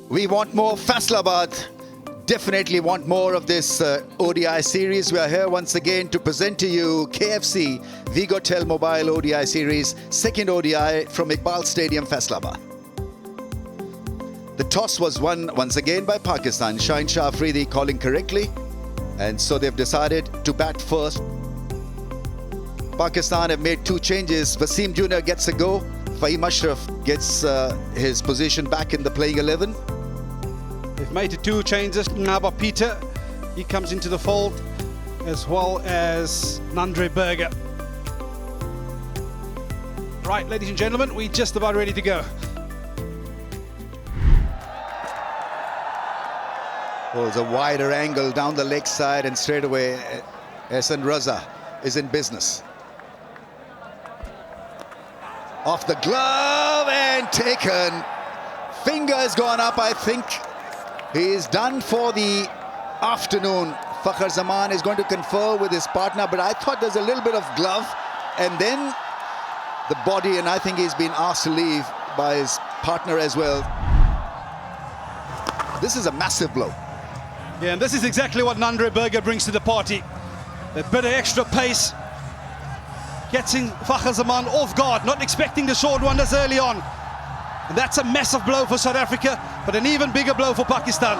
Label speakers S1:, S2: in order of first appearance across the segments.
S1: We want more Faisalabad. Definitely want more of this ODI series. We are here once again to present to you KFC Vigotel Mobile ODI series, second ODI from Iqbal Stadium, Faisalabad. The toss was won once again by Pakistan. Shaheen Shah Afridi calling correctly, and so they've decided to bat first. Pakistan have made two changes. Wasim Jr. gets a go. Fahim Ashraf gets his position back in the playing 11.
S2: They've made the two changes. Naba Peter, he comes into the fold, as well as Nandre Berger. Right, ladies and gentlemen, we're just about ready to go.
S1: Oh, it's a wider angle down the leg side, and straight away Ehsan Raza is in business. Off the glove and taken. Finger has gone up, I think. He is done for the afternoon. Fakhr Zaman is going to confer with his partner, but I thought there's a little bit of glove and then the body, and I think he's been asked to leave by his partner as well. This is a massive blow.
S2: Yeah, and this is exactly what Nandre Berger brings to the party. That bit of extra pace, getting Fakhr Zaman off guard, not expecting the short one as early on. And that's a massive blow for South Africa, but an even bigger blow for Pakistan.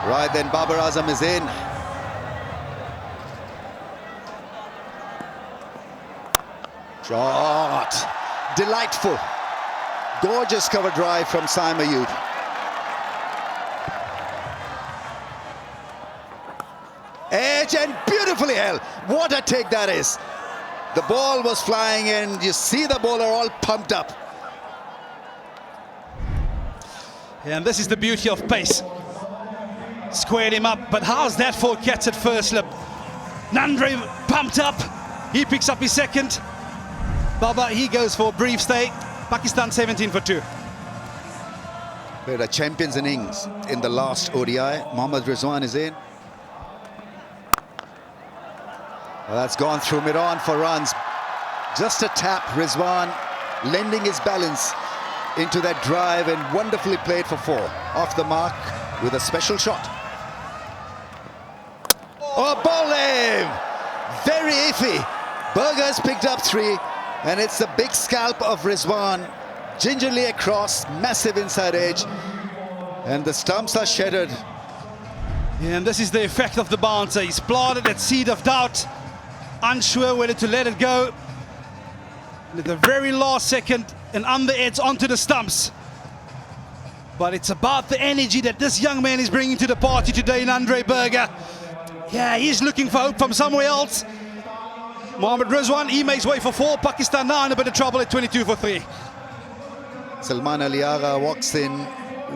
S1: Right then, Babar Azam is in. Shot. Delightful. Gorgeous cover drive from Saim Ayub. Edge and beautifully held. What a take that is. The ball was flying in. You see the bowler all pumped up.
S2: Yeah, and this is the beauty of pace. Squared him up, but how's that for catch at first slip? Nandre pumped up. He picks up his second. Baba, he goes for a brief stay. Pakistan 17 for 2.
S1: We had a champions innings in the last ODI. Mohammad Rizwan is in. Well, that's gone through mid-on for runs. Just a tap. Rizwan lending his balance into that drive and wonderfully played for 4. Off the mark with a special shot. Oh, bowling! Very iffy. Berger's picked up 3, and it's the big scalp of Rizwan. Gingerly across, massive inside edge, and the stumps are shattered.
S2: Yeah, and this is the effect of the bouncer. He's planted that seed of doubt, unsure whether to let it go. And at the very last second, and under edge onto the stumps. But it's about the energy that this young man is bringing to the party today, Nandre Berger. Yeah, he's looking for hope from somewhere else. Mohammad Rizwan, he makes way for 4. Pakistan now in a bit of trouble at 22 for 3.
S1: Salman Aliagha walks in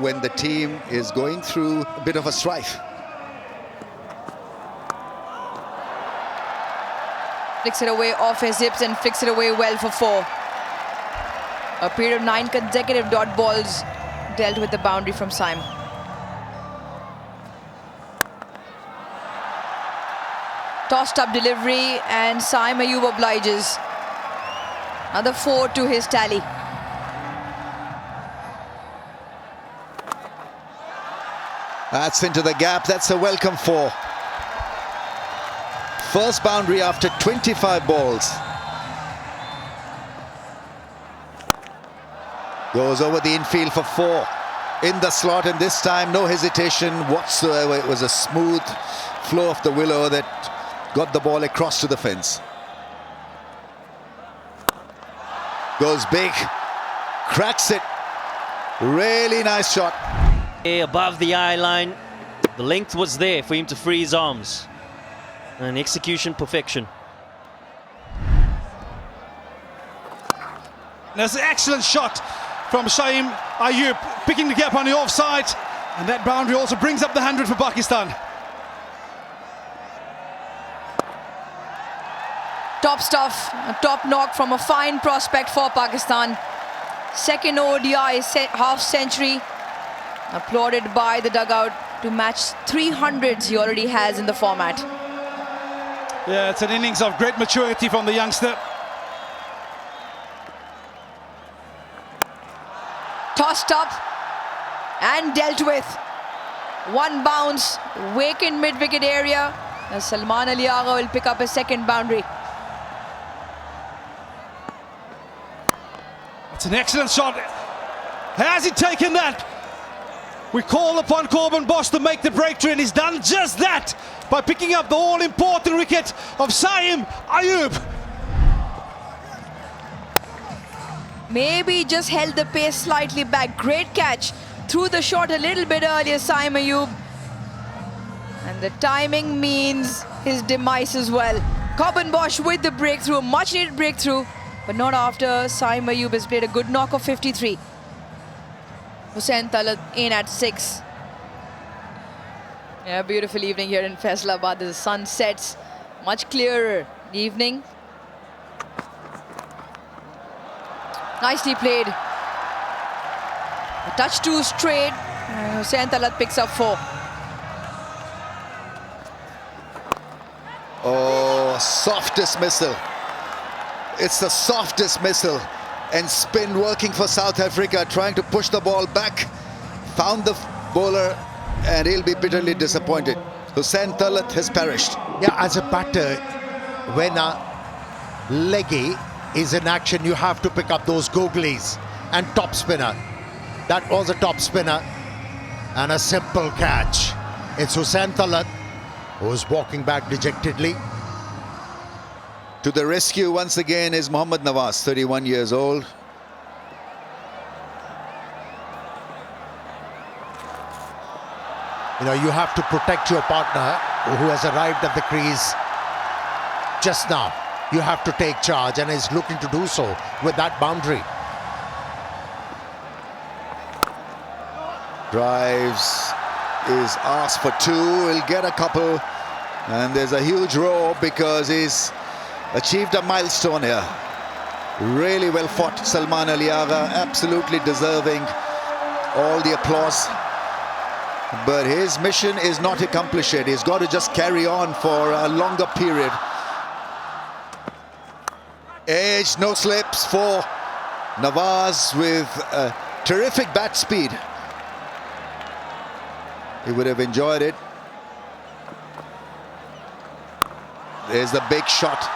S1: when the team is going through a bit of a strife.
S3: Flicks it away off his hips and flicks it away well for 4. A period of 9 consecutive dot balls dealt with the boundary from Saim. Tossed up delivery and Saim Ayub obliges. Another 4 to his tally.
S1: That's into the gap. That's a welcome 4. First boundary after 25 balls. Goes over the infield for 4. In the slot, and this time no hesitation whatsoever. It was a smooth flow of the willow that got the ball across to the fence. Goes big. Cracks it. Really nice shot.
S4: Above the eye line. The length was there for him to free his arms. And execution perfection.
S2: There's an excellent shot from Shaheen Ayub, picking the gap on the offside. And that boundary also brings up the 100 for Pakistan.
S3: Top stuff, a top knock from a fine prospect for Pakistan. Second ODI half century, applauded by the dugout to match 300s he already has in the format.
S2: Yeah, it's an innings of great maturity from the youngster.
S3: Tossed up and dealt with. One bounce, vacant mid-wicket area. As Salman will pick up a second boundary.
S2: It's an excellent shot. Has he taken that? We call upon Corbin Bosch to make the breakthrough, and he's done just that by picking up the all-important wicket of Saim Ayub.
S3: Maybe just held the pace slightly back. Great catch. Threw the shot a little bit earlier, Saim Ayub. And the timing means his demise as well. Corbin Bosch with the breakthrough, much needed breakthrough, but not after Saim Ayub has played a good knock of 53. Hussain Talat in at 6. Yeah, beautiful evening here in Faisalabad. The sun sets much clearer evening. Nicely played. A touch too straight. Hussain Talat picks up 4.
S1: Oh, soft dismissal. It's the softest missile. And spin working for South Africa, trying to push the ball back. Found the bowler, and he'll be bitterly disappointed. Hussain Talat has perished.
S5: Yeah, as a batter, when a leggy is in action, you have to pick up those googlies. And top spinner. That was a top spinner. And a simple catch. It's Hussain Talat who's walking back dejectedly.
S1: To the rescue once again is Mohammad Nawaz, 31 years old.
S5: You know, you have to protect your partner who has arrived at the crease just now. You have to take charge, and is looking to do so with that boundary.
S1: Drives, is asked for 2, he'll get a couple, and there's a huge roar because he's achieved a milestone here. Really well fought, Salman Aliagha, absolutely deserving all the applause. But his mission is not accomplished yet. He's got to just carry on for a longer period. Edge, no slips for Nawaz with terrific bat speed. He would have enjoyed it. There's the big shot.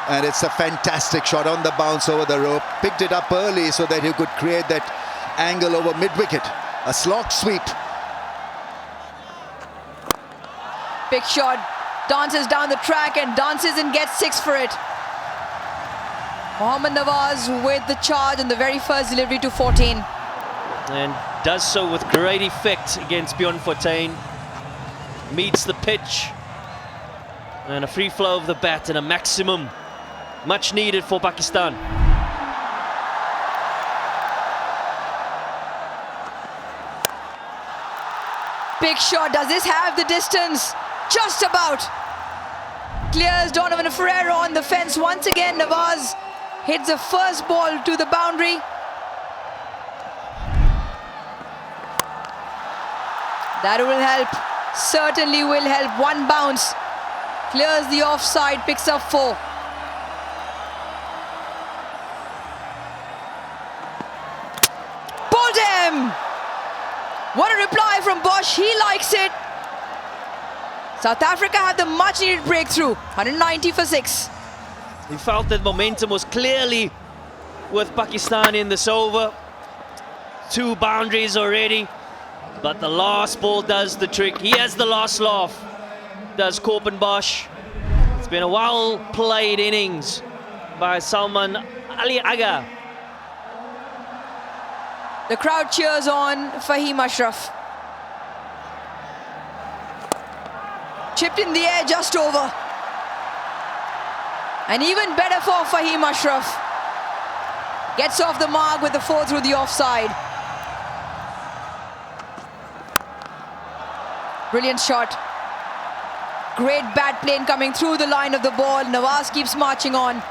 S1: And it's a fantastic shot on the bounce over the rope. Picked it up early so that he could create that angle over mid-wicket. A slog sweep.
S3: Big shot. Dances down the track and dances and gets 6 for it. Mohammad Nawaz with the charge in the very first delivery to 14.
S4: And does so with great effect against Bjorn Fortuin. Meets the pitch. And a free flow of the bat and a maximum. Much needed for Pakistan.
S3: Big shot. Does this have the distance? Just about. Clears Donovan Ferreira on the fence once again. Nawaz hits the first ball to the boundary. That will help. Certainly will help. One bounce. Clears the offside. Picks up 4. Pulled him. What a reply from Bosch. He likes it. South Africa had the much needed breakthrough. 190 for 6.
S4: He felt that momentum was clearly with Pakistan in this over. 2 boundaries already. But the last ball does the trick. He has the last laugh. Does Corbin Bosch. It's been a well-played innings by Salman Aliagha.
S3: The crowd cheers on Fahim Ashraf. Chipped in the air just over. And even better for Fahim Ashraf. Gets off the mark with the 4 through the offside. Brilliant shot. Great bat plane coming through the line of the ball. Nawaz keeps marching on.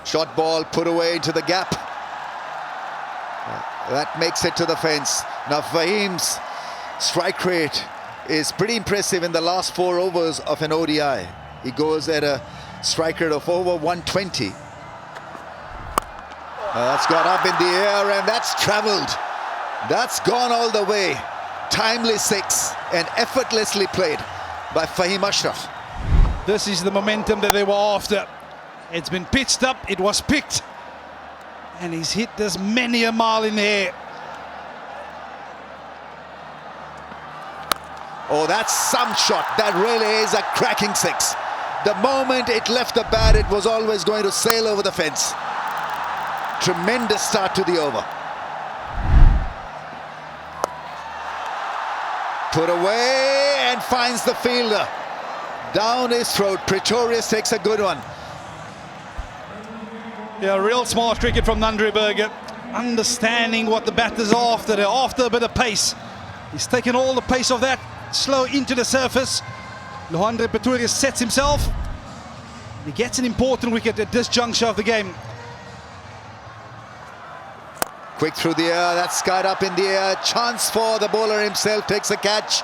S1: Shot ball put away into the gap. That makes it to the fence. Now Fahim's strike rate is pretty impressive in the last 4 overs of an ODI. He goes at a strike rate of over 120. That's got up in the air and that's travelled. That's gone all the way. Timely six and effortlessly played by Fahim Ashraf.
S2: This is the momentum that they were after. It's been pitched up, it was picked, and he's hit this many a mile in the air.
S1: Oh, that's some shot. That really is a cracking six. The moment it left the bat, it was always going to sail over the fence. Tremendous start to the over. Put away and finds the fielder. Down his throat. Pretorius takes a good one.
S2: Yeah, real smart cricket from Nandri Berger. Understanding what the batters are after. They're after a bit of pace. He's taken all the pace of that slow into the surface. Lohandre Pretorius sets himself. He gets an important wicket at this juncture of the game.
S1: Quick through the air, that's skied up in the air. Chance for the bowler himself, takes a catch,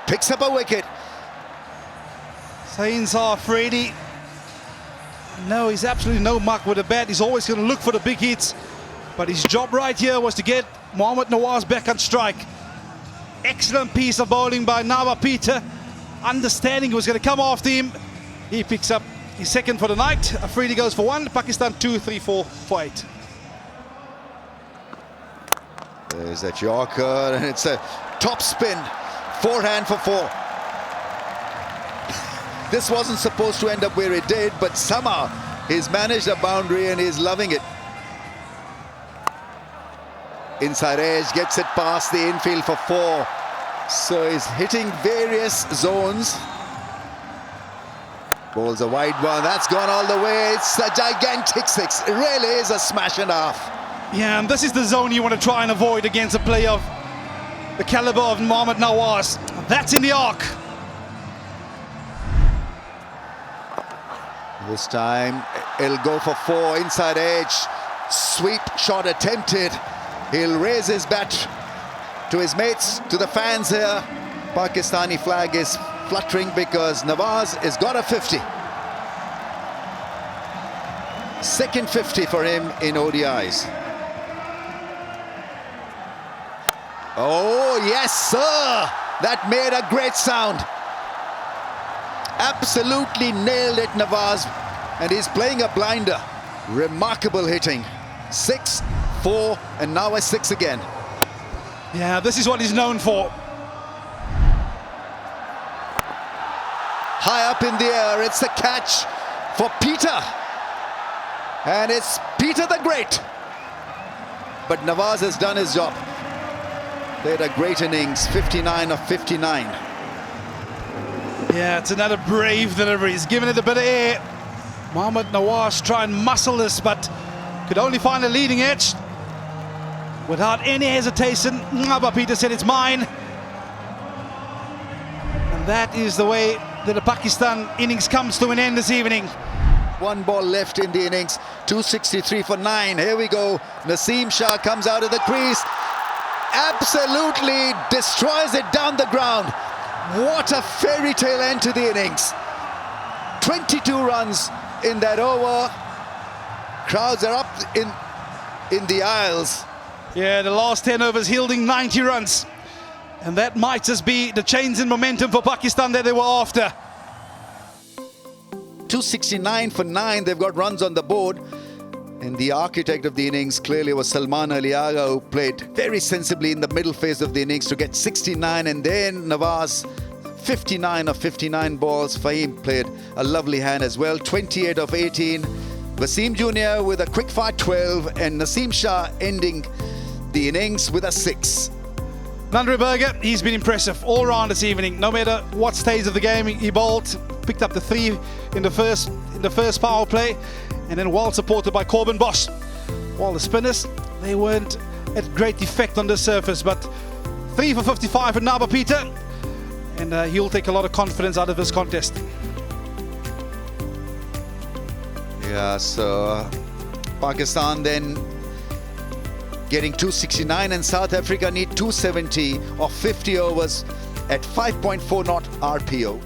S1: picks up a wicket.
S2: Sainzar Fredi. No, he's absolutely no muck with the bat. He's always going to look for the big hits. But his job right here was to get Mohammad Nawaz back on strike. Excellent piece of bowling by Nava Peter. Understanding he was going to come after him. He picks up his second for the night. Afridi goes for one. Pakistan 2, 3, 4 for 8.
S1: There's that Yorker, and it's a top spin. Forehand for 4. This wasn't supposed to end up where it did, but somehow he's managed a boundary and he's loving it. Inside edge, gets it past the infield for 4. So he's hitting various zones. Bowls a wide one, that's gone all the way. It's a gigantic six. It really is a smash and a half.
S2: Yeah, and this is the zone you want to try and avoid against a player of the caliber of Mohammad Nawaz. That's in the arc.
S1: This time, he'll go for 4, inside edge. Sweep shot attempted. He'll raise his bat to his mates, to the fans here. Pakistani flag is fluttering because Nawaz has got a 50. Second 50 for him in ODIs. Oh, yes, sir! That made a great sound. Absolutely nailed it, Nawaz. And he's playing a blinder. Remarkable hitting. 6, 4, and now a 6 again.
S2: Yeah, this is what he's known for.
S1: High up in the air, it's a catch for Peter. And it's Peter the Great. But Nawaz has done his job. They had a great innings, 59 of 59.
S2: Yeah, it's another brave delivery. He's given it a bit of air. Mohammad Nawaz try and muscle this, but could only find a leading edge. Without any hesitation, Naba Peter said it's mine. And that is the way that the Pakistan innings comes to an end this evening.
S1: 1 ball left in the innings, 263 for 9. Here we go. Naseem Shah comes out of the crease. Absolutely destroys it down the ground. What a fairy tale end to the innings. 22 runs in that over. Crowds are up in the aisles.
S2: Yeah, the last 10 overs yielding 90 runs. And that might just be the change in momentum for Pakistan that they were after.
S1: 269 for 9. They've got runs on the board. And the architect of the innings clearly was Salman Aliaga, who played very sensibly in the middle phase of the innings to get 69. And then Nawaz, 59 of 59 balls. Fahim played a lovely hand as well, 28 of 18. Wasim Jr. with a quick fire 12. And Naseem Shah ending the innings with a 6.
S2: Nandri Berger, he's been impressive all round this evening. No matter what stage of the game he bowled, picked up the 3 in the first power play, and then well supported by Corbin Bosch. While the spinners, they weren't at great effect on the surface, but 3 for 55 for Naba Peter, and he'll take a lot of confidence out of this contest.
S1: Yeah, so Pakistan then getting 269, and South Africa need 270 of 50 overs at 5.4 knot RPO.